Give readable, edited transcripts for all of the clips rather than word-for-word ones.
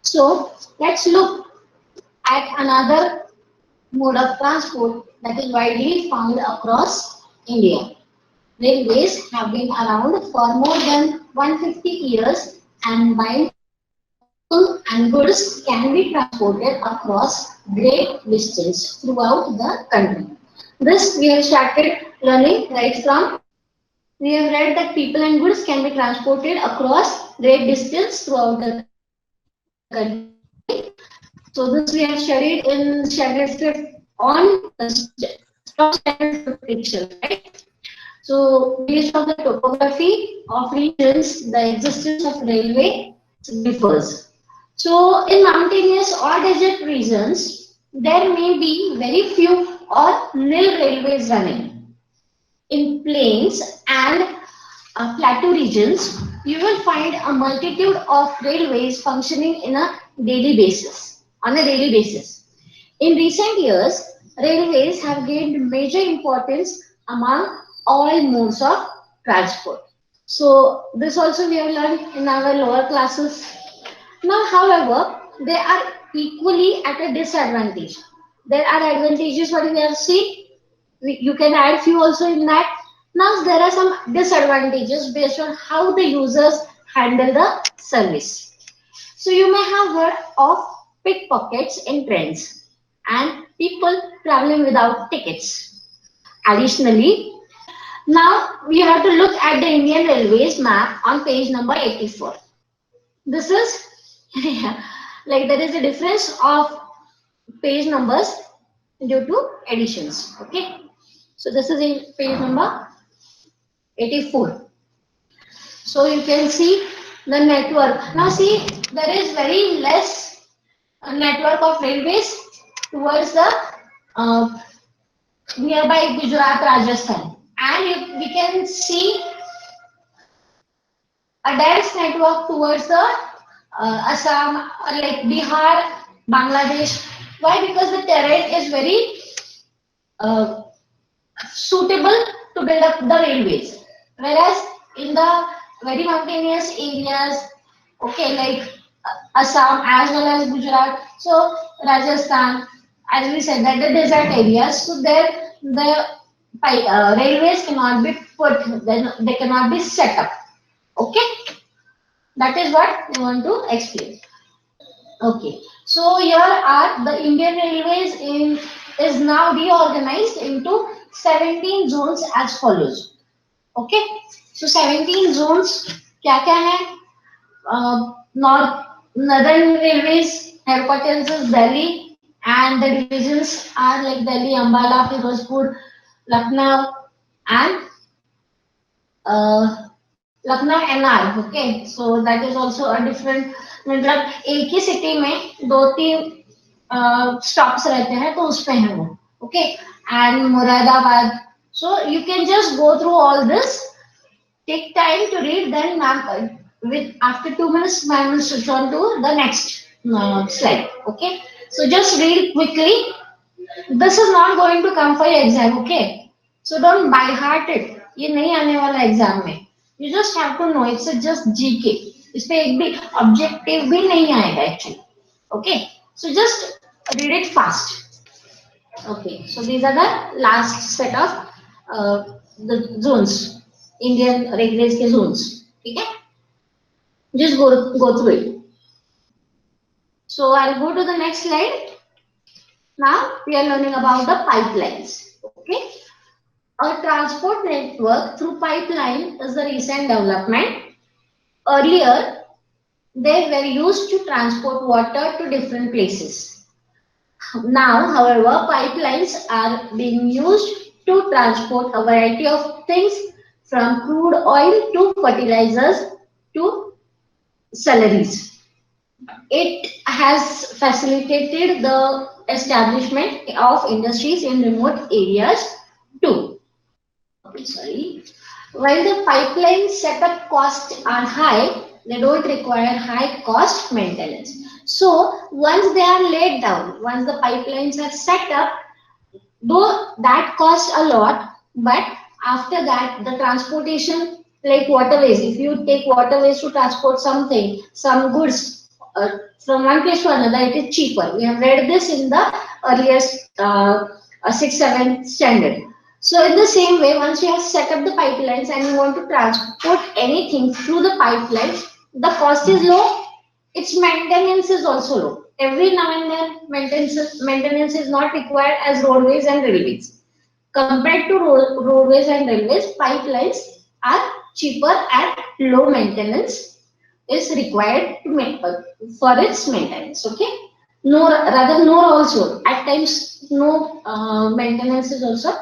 So let's look at another mode of transport that is widely found across India. Railways have been around for more than 150 years, and while people and goods can be transported across great distance throughout the country. This we have started learning right from. We have read that people and goods can be transported across great distance throughout the country. So this we have studied in standard fifth on from standard fifth itself, right? So based on the topography of regions, the existence of railway differs. So in mountainous or desert regions, there may be very few or nil railways running. In plains and plateau regions, you will find a multitude of railways functioning on a daily basis. In recent years, railways have gained major importance among all modes of transport. So this also we have learned in our lower classes. Now, however, they are equally at a disadvantage. There are advantages what we have seen. You can add few also in that. Now there are some disadvantages based on how the users handle the service. So you may have heard of pickpockets in trains and people traveling without tickets. Additionally, now we have to look at the Indian Railways map on page number 84. This is like there is a difference of page numbers due to additions. Okay, so this is in page number 84. So you can see the network. Now see, there is very less network of railways towards the uh, nearby Gujarat, Rajasthan, and we can see a dense network towards the Assam, like Bihar, Bangladesh. Why? Because the terrain is very uh, suitable to build up the railways. Whereas in the very mountainous areas, okay, like Assam as well as Gujarat, so Rajasthan, as we said, that the desert areas, so there the railways cannot be put, then they cannot be set up. Okay, that is what we want to explain. Okay, so here are the Indian Railways is now reorganized into 17 zones as follows. Okay, so 17 zones क्या क्या है? Northern Railways headquarters is Delhi, and the divisions are like Delhi, Ambala, Firozpur, Lucknow, and Lucknow NR. Okay, so that is also a different, मतलब एक ही city में दो तीन stops रहते हैं तो उस पे है वो. Okay, and Moradabad. So you can just go through all this, take time to read, then with after 2 minutes ma'am will switch on to the next slide. Okay, so just read quickly. This is not going to come for your exam. Okay, so don't by heart it, ये नहीं आने वाला exam में. You just have to know, it's just GK. इस पे एक भी objective भी नहीं आएगा actually. Okay, so just read it fast. Okay, so these are the last set of the zones, Indian railways के zones. ठीक है, just go through it. So I'll go to the next slide. Now we are learning about the pipelines. Okay, a transport network through pipeline is the recent development. Earlier, they were used to transport water to different places. Now, however, pipelines are being used to transport a variety of things from crude oil to fertilizers to salaries. It has facilitated the establishment of industries in remote areas too. Sorry. While the pipeline setup costs are high, they don't require high cost maintenance. So once they are laid down, once the pipelines are set up, though that costs a lot, but after that the transportation, like waterways, if you take waterways to transport something, some goods, from one place to another, it is cheaper. We have read this in the earliest 6th, 7th standard. So in the same way, once you have set up the pipelines and you want to transport anything through the pipelines, the cost is low, its maintenance is also low. Every now and then, maintenance is not required as roadways and railways. Compared to roadways and railways, pipelines are cheaper and low maintenance is required to make for its maintenance. Okay, no, rather no also at times no maintenance is also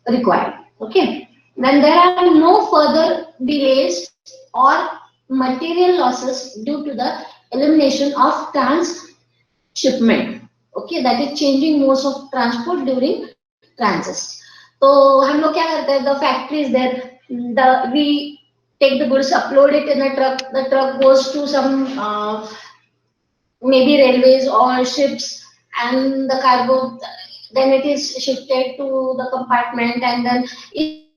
required. Okay, then there are no further delays or material losses due to the elimination of transshipment. Okay, that is changing modes of transport during transit. तो हम लोग क्या करते हैं, the factory is there, the we take the goods, upload it in a truck, the truck goes to some maybe railways or ships, and the cargo then it is shifted to the compartment, and then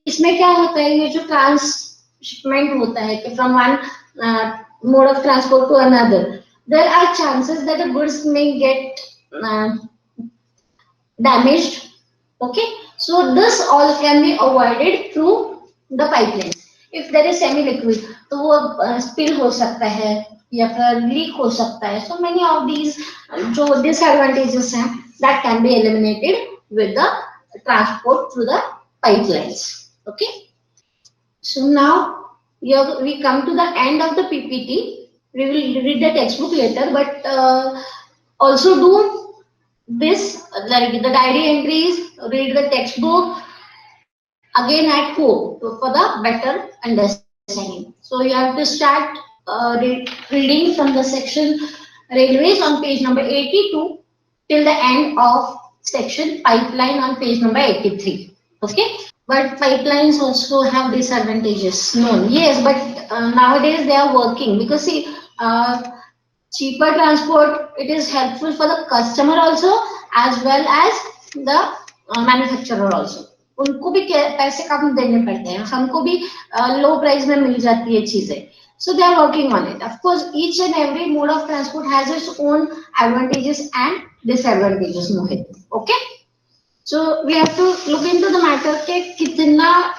इसमें क्या होता है, ये जो transshipment होता है कि from one mode of transport to another, there are chances that the goods may get damaged. Okay, so this all can be avoided through the pipelines. If there is semi liquid, तो वो spill हो सकता है या फिर leak हो सकता है. So many of these जो disadvantages हैं, that can be eliminated with the transport through the pipelines. Okay, so now we come to the end of the PPT. We will read the textbook later, but also do this, like the diary entries, read the textbook again at home for the better understanding. So you have to start reading from the section railways on page number 82 till the end of section pipeline on page number 83. Okay, but pipelines also have disadvantages. No, yes, but nowadays they are working because see, cheaper transport, it is helpful for the customer also as well as the manufacturer also. उनको भी पैसे कम देने पड़ते हैं, हमको भी लो price में मिल जाती है चीजें. So they are working on it. Of course, each and every mode of transport has its own advantages and disadvantages. Mohit. Okay. So we have to look into the matter के कितना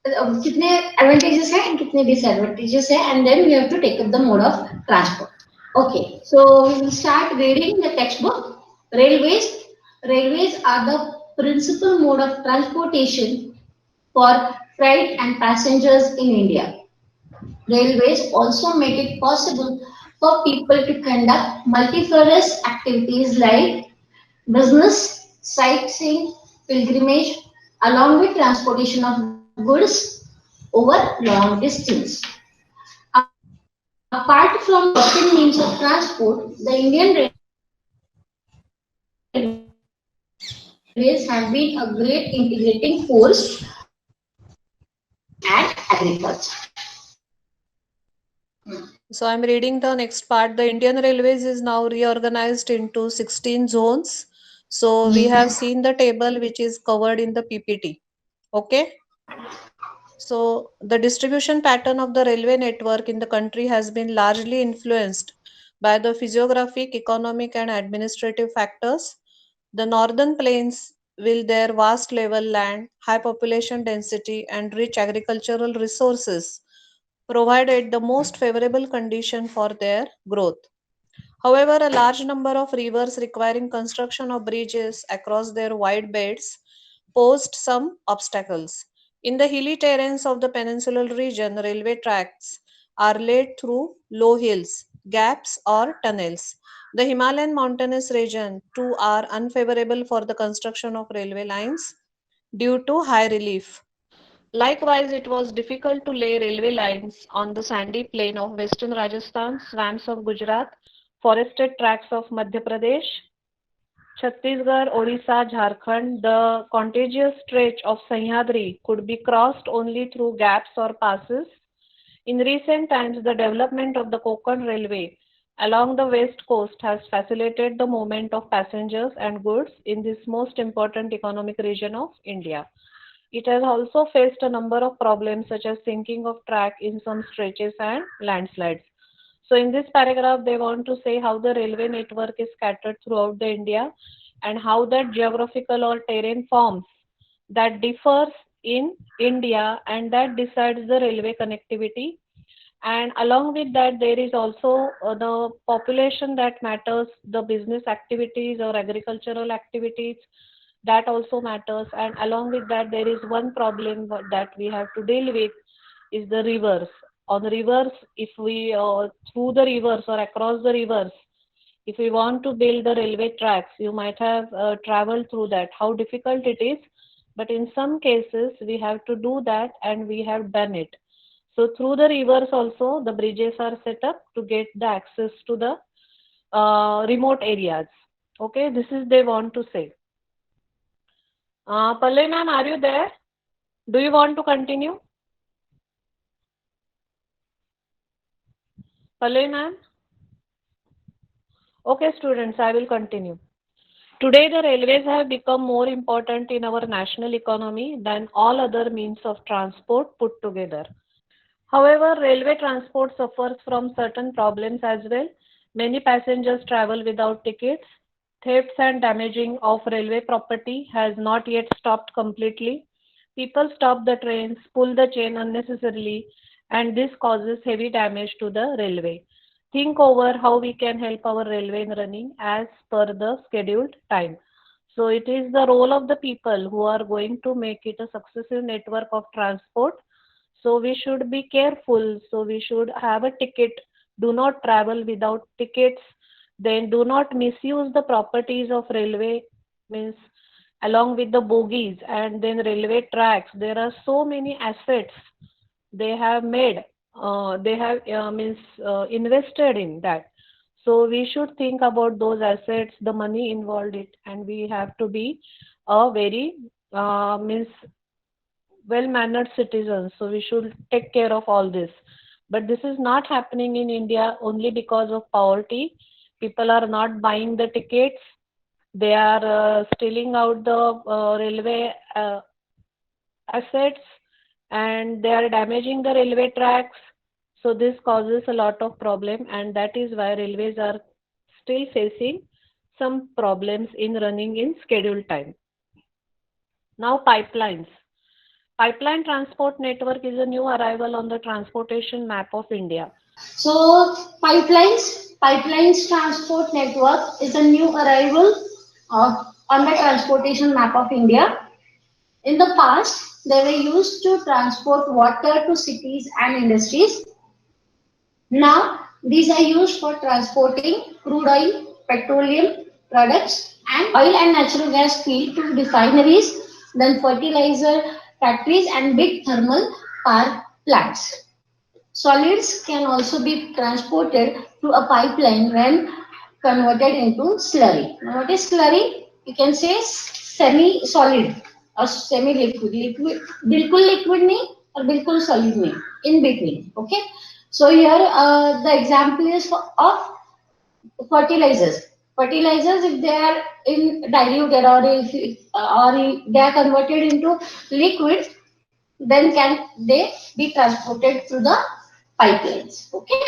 कितने advantages है and कितने disadvantages है, and then we have to take up the mode of transport. Okay, so we will start reading the textbook. Railways. Railways are the principal mode of transportation for freight and passengers in India. Railways also make it possible for people to conduct multifarious activities like business, sightseeing, pilgrimage, along with transportation of goods over long distance. Apart from working means of transport, the Indian railways have been a great integrating force and agriculture. So I'm reading the next part. The Indian Railways is now reorganized into 16 zones. So we have seen the table which is covered in the PPT. Okay. So the distribution pattern of the railway network in the country has been largely influenced by the physiographic, economic, and administrative factors. The northern plains, with their vast level land, high population density, and rich agricultural resources, provided the most favorable condition for their growth. However, a large number of rivers requiring construction of bridges across their wide beds posed some obstacles. In the hilly terrains of the peninsular region, railway tracks are laid through low hills, gaps, or tunnels. The Himalayan mountainous region too are unfavorable for the construction of railway lines due to high relief. Likewise, it was difficult to lay railway lines on the sandy plain of western Rajasthan, swamps of Gujarat, forested tracts of Madhya Pradesh, Chhattisgarh, Odisha, Jharkhand. The contiguous stretch of Sahyadri could be crossed only through gaps or passes. In recent times, the development of the Konkan Railway along the west coast has facilitated the movement of passengers and goods in this most important economic region of India. It has also faced a number of problems such as sinking of track in some stretches and landslides. So in this paragraph, they want to say how the railway network is scattered throughout the India and how that geographical or terrain forms that differs in India and that decides the railway connectivity. And along with that, there is also the population that matters, the business activities or agricultural activities that also matters. And along with that, there is one problem that we have to deal with is the rivers. On the rivers, if we through the rivers or across the rivers, if we want to build the railway tracks, you might have traveled through that. How difficult it is, but in some cases we have to do that, and we have done it. So through the rivers also, the bridges are set up to get the access to the remote areas. Okay, this is they want to say. Pallavi ma'am, are you there? Do you want to continue? Pallavi ma'am? Okay, students, I will continue. Today, the railways have become more important in our national economy than all other means of transport put together. However, railway transport suffers from certain problems as well. Many passengers travel without tickets. Thefts and damaging of railway property has not yet stopped completely. People stop the trains, pull the chain unnecessarily, and this causes heavy damage to the railway. Think over how we can help our railway in running as per the scheduled time. So it is the role of the people who are going to make it a successful network of transport. So we should be careful. So we should have a ticket. Do not travel without tickets. Then do not misuse the properties of railway, means along with the bogies and then railway tracks. There are so many assets they have made. They have means invested in that. So we should think about those assets, the money involved it, and we have to be a very means well-mannered citizens. So we should take care of all this. But this is not happening in India only because of poverty. People are not buying the tickets. They are stealing out the railway assets, and they are damaging the railway tracks. So this causes a lot of problem, and that is why railways are still facing some problems in running in scheduled time. Now pipelines. Pipeline transport network is a new arrival on the transportation map of India. So pipelines transport network is a new arrival on the transportation map of India. In the past, they were used to transport water to cities and industries. Now, these are used for transporting crude oil, petroleum products, and oil and natural gas feed to refineries, then fertilizer factories, and big thermal power plants. Solids can also be transported through a pipeline when converted into slurry. Now, what is slurry? You can say semi-solid or semi-liquid. Liquid, बिल्कुल liquid नहीं और बिल्कुल solid नहीं. In between. Okay. So here the example is of fertilizers. Fertilizers, if they are in diluted or if they are converted into liquid, then can they be transported through the pipelines. Okay.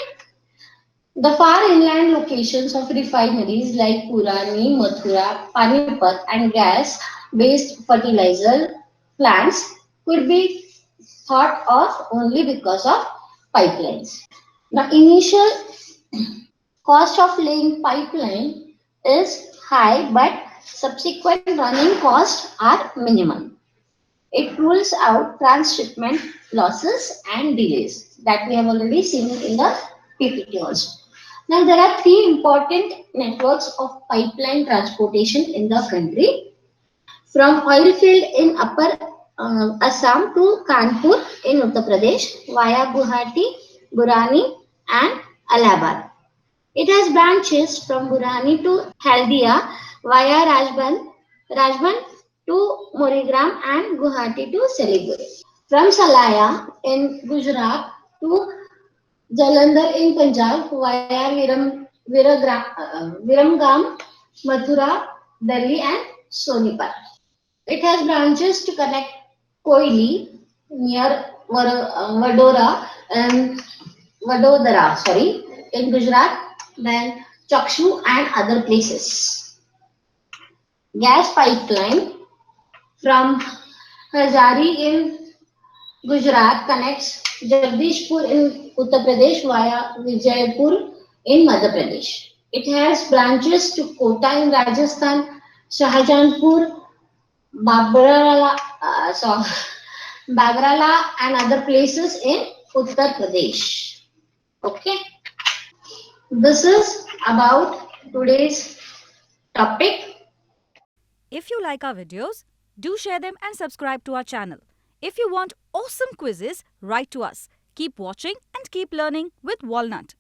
The far inland locations of refineries like Purani, Mathura, Panipat, and gas-based fertilizer plants could be thought of only because of pipelines. The initial cost of laying pipeline is high, but subsequent running costs are minimal. It rules out transshipment losses and delays that we have already seen in the PPT also. Now, there are three important networks of pipeline transportation in the country. From oil field in Upper Assam to Kanpur in Uttar Pradesh via Guwahati, Burani and Allahabad. It has branches from Burani to Haldia via Rajban to Morigram and Guwahati to Siliguri. From Salaya in Gujarat to Jalandhar in Punjab via Viramgam, Mathura, Delhi and Sonipat. It has branches to connect Koili near Vadodara, sorry, in Gujarat, then Chakshu and other places. Gas pipeline from Hazari in Gujarat connects Jagdishpur in Uttar Pradesh via Vijaypur in Madhya Pradesh. It has branches to Kota in Rajasthan, Shahjahanpur, Babrala, sorry, Bagrala and other places in Uttar Pradesh. Okay, this is about today's topic. If you like our videos, do share them and subscribe to our channel. If you want awesome quizzes, write to us. Keep watching and keep learning with Walnut.